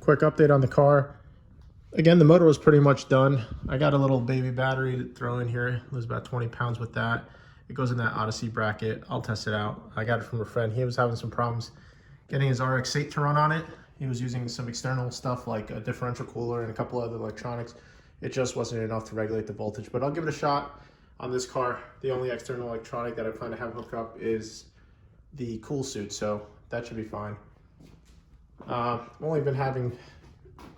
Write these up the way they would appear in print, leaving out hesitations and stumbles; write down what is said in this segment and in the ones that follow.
quick update on the car. Again, the motor was pretty much done. I got a little baby battery to throw in here. It was about 20 pounds with that. It goes in that Odyssey bracket. I'll test it out. I got it from a friend. He was having some problems getting his RX-8 to run on it. He was using some external stuff like a differential cooler and a couple other electronics. It just wasn't enough to regulate the voltage, but I'll give it a shot on this car. The only external electronic that I plan to have hooked up is the cool suit, so that should be fine. I've only been having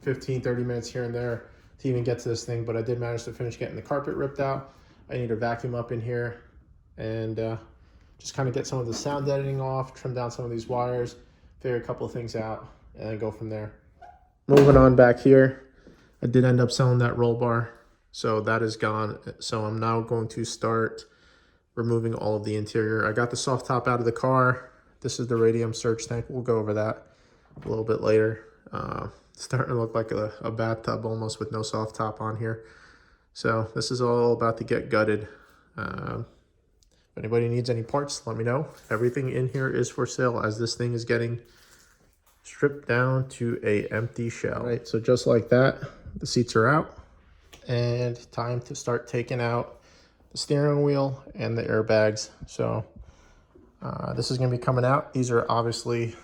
15-30 minutes here and there to even get to this thing, but I did manage to finish getting the carpet ripped out. I need to vacuum up in here and just kind of get some of the sound deadening off, trim down some of these wires, figure a couple of things out, and then go from there. Moving on back here, I did end up selling that roll bar, so that is gone. So I'm now going to start removing all of the interior. I got the soft top out of the car. This is the radium surge tank. We'll go over that a little bit later. Starting to look like a bathtub almost with no soft top on here. So this is all about to get gutted. If anybody needs any parts, let me know. Everything in here is for sale as this thing is getting stripped down to a empty shell. All right, so just like that, the seats are out and time to start taking out the steering wheel and the airbags. So this is gonna be coming out. These are obviously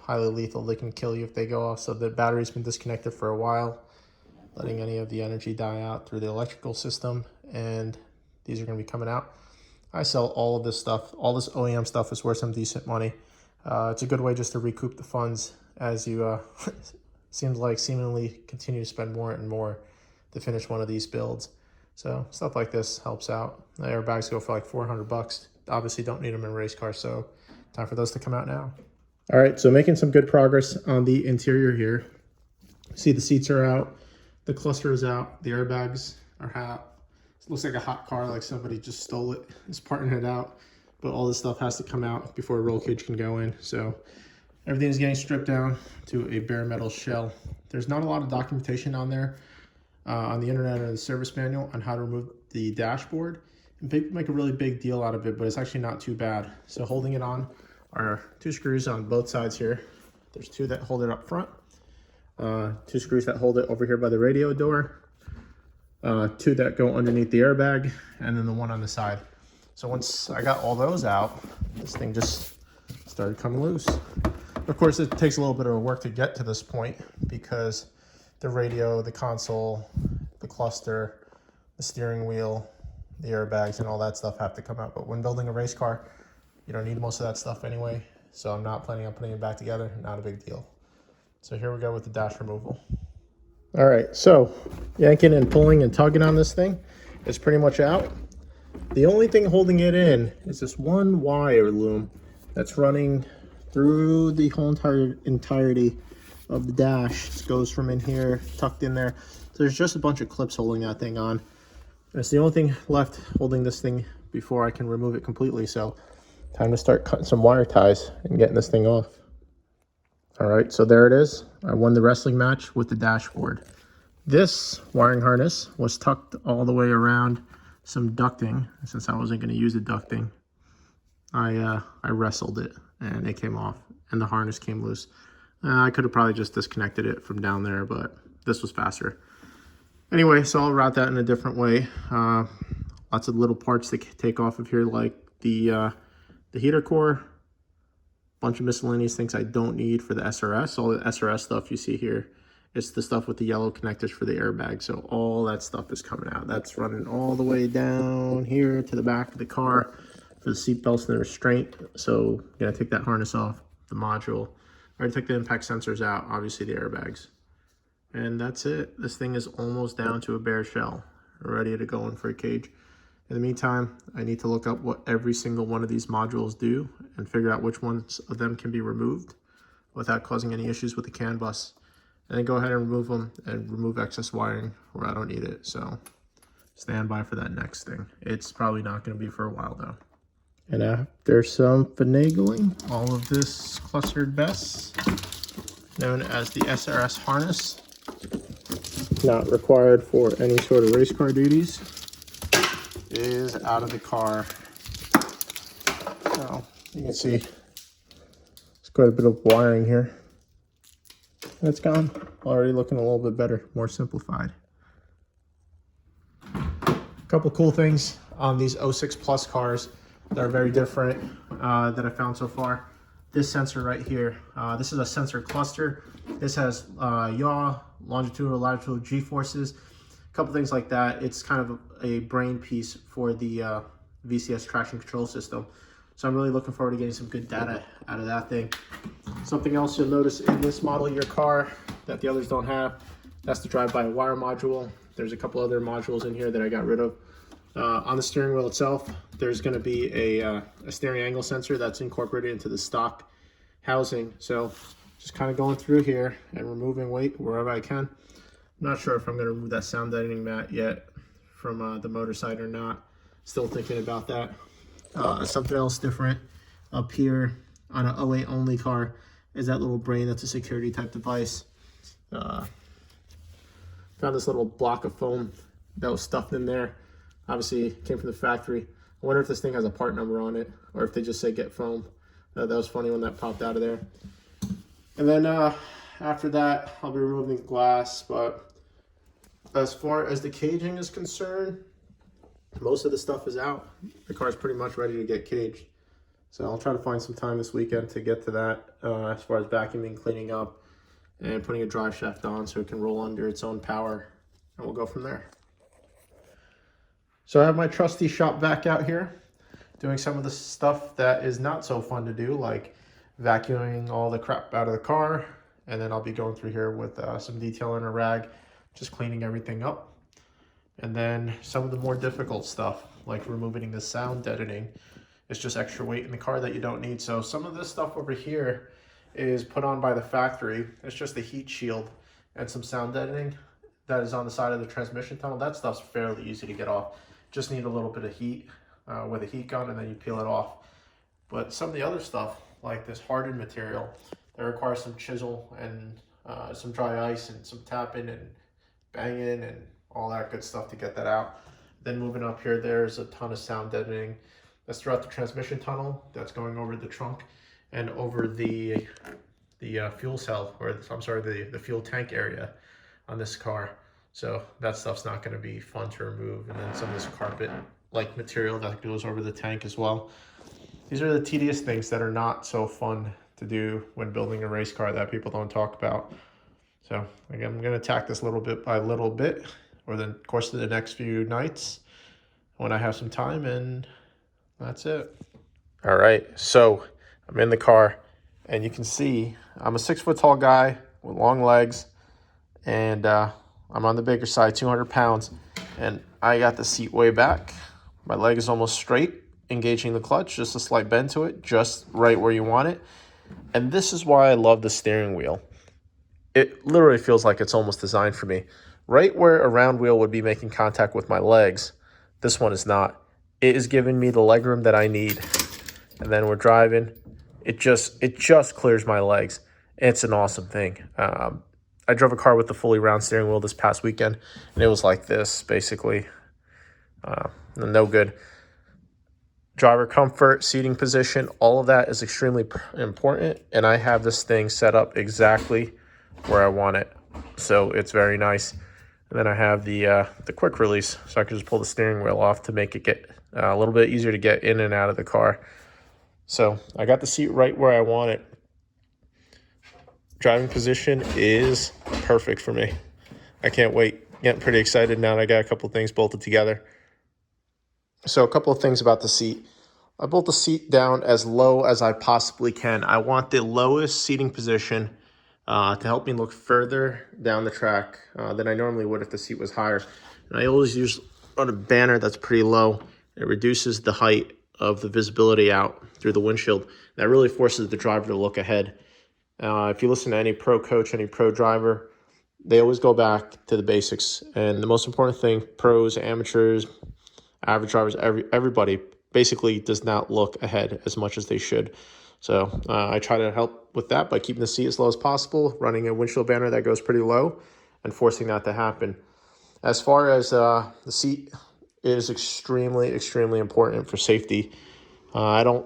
highly lethal. They can kill you if they go off. So the battery's been disconnected for a while, letting any of the energy die out through the electrical system. And these are gonna be coming out. I sell all of this stuff. All this OEM stuff is worth some decent money. It's a good way just to recoup the funds as you seemingly continue to spend more and more to finish one of these builds. So stuff like this helps out. The airbags go for like 400 bucks. Obviously don't need them in race cars, so time for those to come out now. All right, so making some good progress on the interior here. See, the seats are out, the cluster is out, the airbags are out. It looks like a hot car, like somebody just stole it, is parting it out. But all this stuff has to come out before a roll cage can go in. So everything is getting stripped down to a bare metal shell. There's not a lot of documentation on there, on the internet or the service manual on how to remove the dashboard. And people make a really big deal out of it, but it's actually not too bad. So holding it on are 2 screws on both sides here. There's 2 that hold it up front, 2 screws that hold it over here by the radio door, 2 that go underneath the airbag, and then the one on the side. So once I got all those out, this thing just started coming loose. Of course, it takes a little bit of work to get to this point because the radio, the console, the cluster, the steering wheel, the airbags, and all that stuff have to come out. But when building a race car, you don't need most of that stuff anyway. So I'm not planning on putting it back together. Not a big deal. So here we go with the dash removal. All right, so yanking and pulling and tugging on this thing is pretty much out. The only thing holding it in is this one wire loom that's running through the whole entirety of the dash. This goes from in here, tucked in there. So there's just a bunch of clips holding that thing on. And it's the only thing left holding this thing before I can remove it completely. So time to start cutting some wire ties and getting this thing off. All right, so there it is. I won the wrestling match with the dashboard. This wiring harness was tucked all the way around some ducting. Since I wasn't gonna use the ducting, I wrestled it and it came off and the harness came loose. I could have probably just disconnected it from down there, but this was faster. Anyway, so I'll route that in a different way. Lots of little parts to take off of here, like the heater core, bunch of miscellaneous things I don't need for the SRS. All the SRS stuff you see here, it's the stuff with the yellow connectors for the airbag. So all that stuff is coming out. That's running all the way down here to the back of the car for the seat belts and the restraint. So I'm gonna take that harness off, the module. I already took the impact sensors out, obviously the airbags. And that's it. This thing is almost down to a bare shell, ready to go in for a cage. In the meantime, I need to look up what every single one of these modules do and figure out which ones of them can be removed without causing any issues with the CAN bus. And then go ahead and remove them and remove excess wiring where I don't need it. So stand by for that next thing. It's probably not going to be for a while though. And after some finagling, all of this clustered mess, known as the SRS harness, not required for any sort of race car duties, is out of the car. So you can see there's quite a bit of wiring here. it's gone. Already looking a little bit better, more simplified. A couple cool things on these 06 Plus cars that are very different that I found so far. This sensor right here, this is a sensor cluster. This has yaw, longitudinal, latitudinal G-forces, a couple things like that. It's kind of a brain piece for the VCS traction control system. So I'm really looking forward to getting some good data out of that thing. Something else you'll notice in this model of your car that the others don't have, that's the drive-by-wire module. There's a couple other modules in here that I got rid of. On the steering wheel itself, there's going to be a steering angle sensor that's incorporated into the stock housing. So just kind of going through here and removing weight wherever I can. I'm not sure if I'm going to remove that sound deadening mat yet from the motor side or not. Still thinking about that. Something else different up here on an 08 only car is that little brain. That's a security type device. Found this little block of foam that was stuffed in there. Obviously it came from the factory. I wonder if this thing has a part number on it or if they just say get foam. That was funny when that popped out of there. And then after that, I'll be removing the glass. But as far as the caging is concerned, most of the stuff is out. The car's pretty much ready to get caged. So I'll try to find some time this weekend to get to that as far as vacuuming, cleaning up, and putting a drive shaft on so it can roll under its own power. And we'll go from there. So I have my trusty shop vac out here, doing some of the stuff that is not so fun to do, like vacuuming all the crap out of the car. And then I'll be going through here with some detail and a rag, just cleaning everything up. And then some of the more difficult stuff, like removing the sound deadening. It's just extra weight in the car that you don't need. So some of this stuff over here is put on by the factory. It's just the heat shield and some sound deadening that is on the side of the transmission tunnel. That stuff's fairly easy to get off. Just need a little bit of heat with a heat gun, and then you peel it off. But some of the other stuff, like this hardened material, that requires some chisel and some dry ice and some tapping and banging and all that good stuff to get that out. Then moving up here, there's a ton of sound deadening. That's throughout the transmission tunnel. That's going over the trunk and over the fuel cell, or I'm sorry, the fuel tank area on this car. So that stuff's not going to be fun to remove. And then some of this carpet-like material that goes over the tank as well. These are the tedious things that are not so fun to do when building a race car that people don't talk about. So again, I'm going to attack this little bit by little bit over the course of the next few nights when I have some time, and that's it. All right, so I'm in the car, and you can see I'm a 6 foot tall guy with long legs, and I'm on the bigger side, 200 pounds, and I got the seat way back. My leg is almost straight, engaging the clutch, just a slight bend to it, just right where you want it. And this is why I love the steering wheel. It literally feels like it's almost designed for me. Right where a round wheel would be making contact with my legs, this one is not. It is giving me the legroom that I need. And then we're driving. It just clears my legs. It's an awesome thing. I drove a car with the fully round steering wheel this past weekend, and it was like this, basically. No good. Driver comfort, seating position, all of that is extremely important, and I have this thing set up exactly where I want it. So it's very nice. And then I have the quick release, so I can just pull the steering wheel off to make it get a little bit easier to get in and out of the car. So I got the seat right where I want it. Driving position is perfect for me. I can't wait. Getting pretty excited now that I got a couple of things bolted together. So a couple of things about the seat. I bolt the seat down as low as I possibly can. I want the lowest seating position to help me look further down the track than I normally would if the seat was higher. And I always use on a banner that's pretty low. It reduces the height of the visibility out through the windshield. That really forces the driver to look ahead. If you listen to any pro coach, any pro driver, they always go back to the basics. And the most important thing, pros, amateurs, average drivers, everybody basically does not look ahead as much as they should. So I try to help with that by keeping the seat as low as possible, running a windshield banner that goes pretty low, and forcing that to happen. As far as the seat is extremely, extremely important for safety. I don't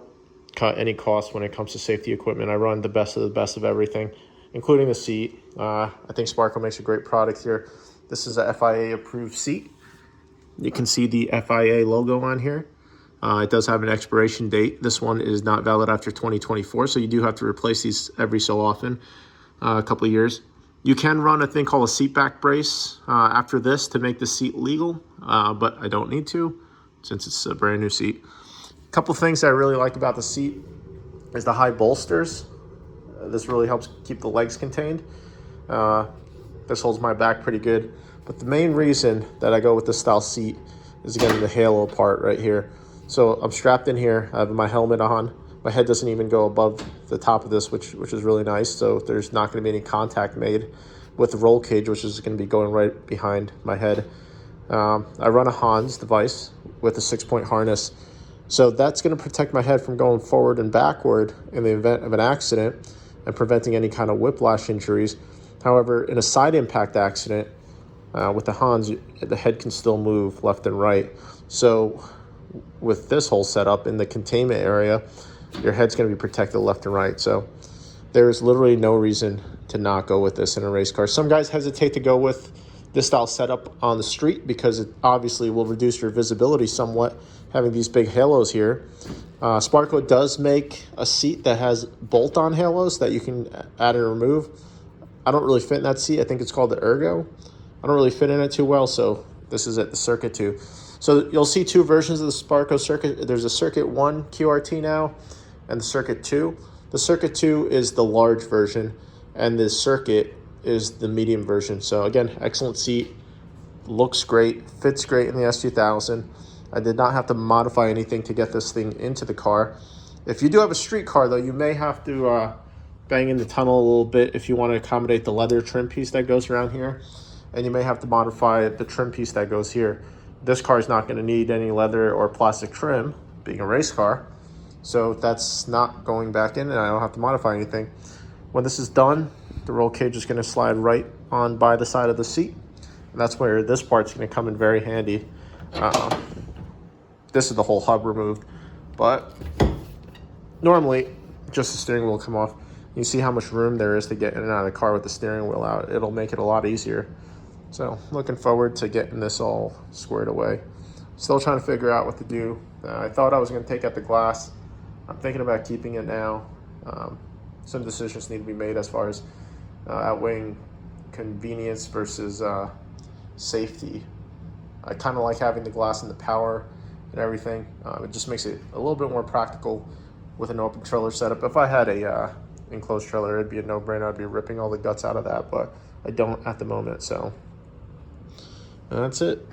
cut any cost when it comes to safety equipment. I run the best of everything. including the seat. I think Sparco makes a great product here. This is a FIA approved seat. You can see the FIA logo on here. It does have an expiration date. This one is not valid after 2024, so you do have to replace these every so often, a couple of years. You can run a thing called a seat back brace after this to make the seat legal, but I don't need to since it's a brand new seat. A couple things that I really like about the seat is the high bolsters. This really helps keep the legs contained. This holds my back pretty good. But the main reason that I go with this style seat is, again, the halo part right here. So I'm strapped in here. I have my helmet on. My head doesn't even go above the top of this, which is really nice. So there's not going to be any contact made with the roll cage, which is going to be going right behind my head. I run a Hans device with a 6-point harness. So that's going to protect my head from going forward and backward in the event of an accident and preventing any kind of whiplash injuries. However, in a side impact accident, with the Hans, the head can still move left and right. So with this whole setup in the containment area, your head's going to be protected left and right. So there's literally no reason to not go with this in a race car. Some guys hesitate to go with this style setup on the street because it obviously will reduce your visibility somewhat, having these big halos here. Sparco does make a seat that has bolt-on halos that you can add and remove. I don't really fit in that seat. I think it's called the Ergo. I don't really fit in it too well, so this is at the Circuit 2. So you'll see two versions of the Sparco Circuit. There's a Circuit 1 QRT now and the Circuit 2. The Circuit 2 is the large version, and the Circuit is the medium version. So again, excellent seat, looks great, fits great in the S2000. I did not have to modify anything to get this thing into the car. If you do have a street car, though, you may have to bang in the tunnel a little bit if you want to accommodate the leather trim piece that goes around here. And you may have to modify the trim piece that goes here. This car is not going to need any leather or plastic trim, being a race car. So that's not going back in, and I don't have to modify anything. When this is done, the roll cage is going to slide right on by the side of the seat. And that's where this part's going to come in very handy. This is the whole hub removed. But normally, just the steering wheel will come off. You see how much room there is to get in and out of the car with the steering wheel out. It'll make it a lot easier. So looking forward to getting this all squared away. Still trying to figure out what to do. I thought I was going to take out the glass. I'm thinking about keeping it now. Some decisions need to be made as far as outweighing convenience versus safety. I kind of like having the glass and the power and everything. It just makes it a little bit more practical with an open trailer setup. If I had a enclosed trailer, it'd be a no-brainer. I'd be ripping all the guts out of that, but I don't at the moment, so that's it.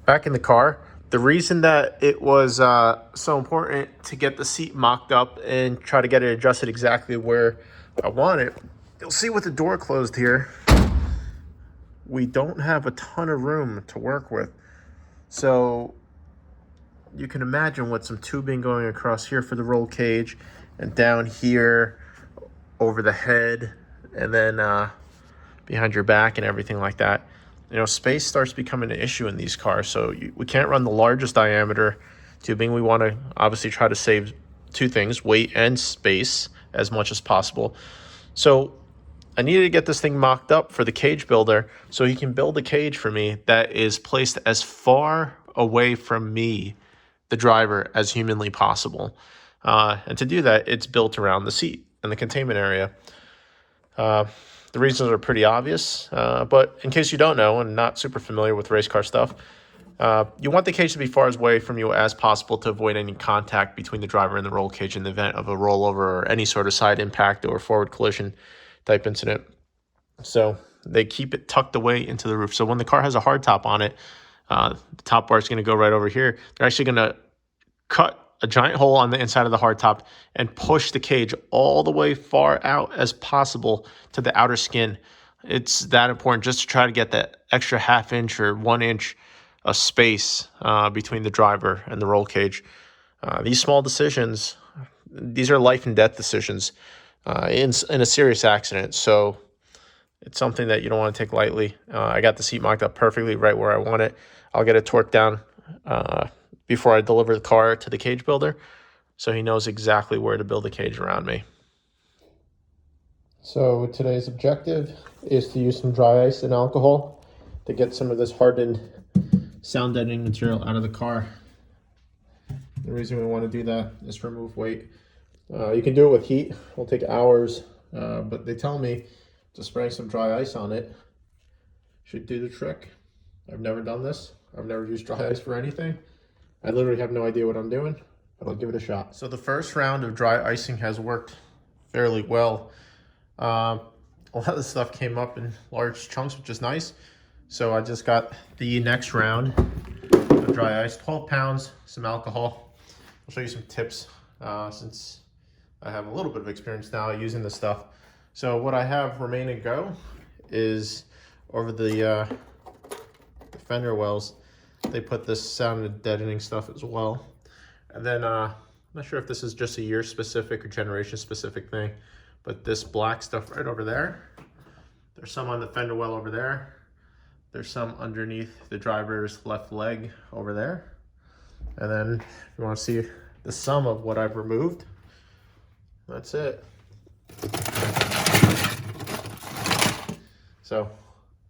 Back in the car, the reason that it was so important to get the seat mocked up and try to get it adjusted exactly where I want it, you'll see with the door closed here, we don't have a ton of room to work with. So you can imagine with some tubing going across here for the roll cage and down here over the head and then behind your back and everything like that. You know, space starts becoming an issue in these cars. So we can't run the largest diameter tubing. We want to obviously try to save two things, weight and space, as much as possible. So I needed to get this thing mocked up for the cage builder so he can build a cage for me that is placed as far away from me, the driver, as humanly possible. And to do that, it's built around the seat and the containment area. The reasons are pretty obvious, but in case you don't know and not super familiar with race car stuff, you want the cage to be far away from you as possible to avoid any contact between the driver and the roll cage in the event of a rollover or any sort of side impact or forward collision type incident. So they keep it tucked away into the roof. So when the car has a hard top on it, the top bar is going to go right over here. They're actually going to cut a giant hole on the inside of the hardtop and push the cage all the way far out as possible to the outer skin. It's that important just to try to get that extra ½ inch or 1 inch of space between the driver and the roll cage. These small decisions, these are life and death decisions in a serious accident. So it's something that you don't want to take lightly. I got the seat mocked up perfectly right where I want it. I'll get it torqued down before I deliver the car to the cage builder, so he knows exactly where to build a cage around me. So today's objective is to use some dry ice and alcohol to get some of this hardened sound deadening material out of the car. The reason we want to do that is to remove weight. You can do it with heat. It'll take hours, but they tell me to spray some dry ice on it should do the trick. I've never done this. I've never used dry ice for anything. I literally have no idea what I'm doing, but I'll give it a shot. So the first round of dry icing has worked fairly well. A lot of the stuff came up in large chunks, which is nice. So I just got the next round of dry ice, 12 pounds, some alcohol. I'll show you some tips since I have a little bit of experience now using this stuff. So what I have remaining go is over the fender wells, they put this sound deadening stuff as well. And then I'm not sure if this is just a year specific or generation specific thing, but this black stuff right over there, there's some on the fender well over there. There's some underneath the driver's left leg over there. And then if you want to see the sum of what I've removed, that's it. So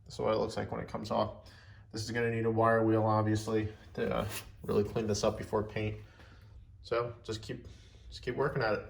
this is what it looks like when it comes off. This is going to need a wire wheel, obviously, to really clean this up before paint. So just keep working at it.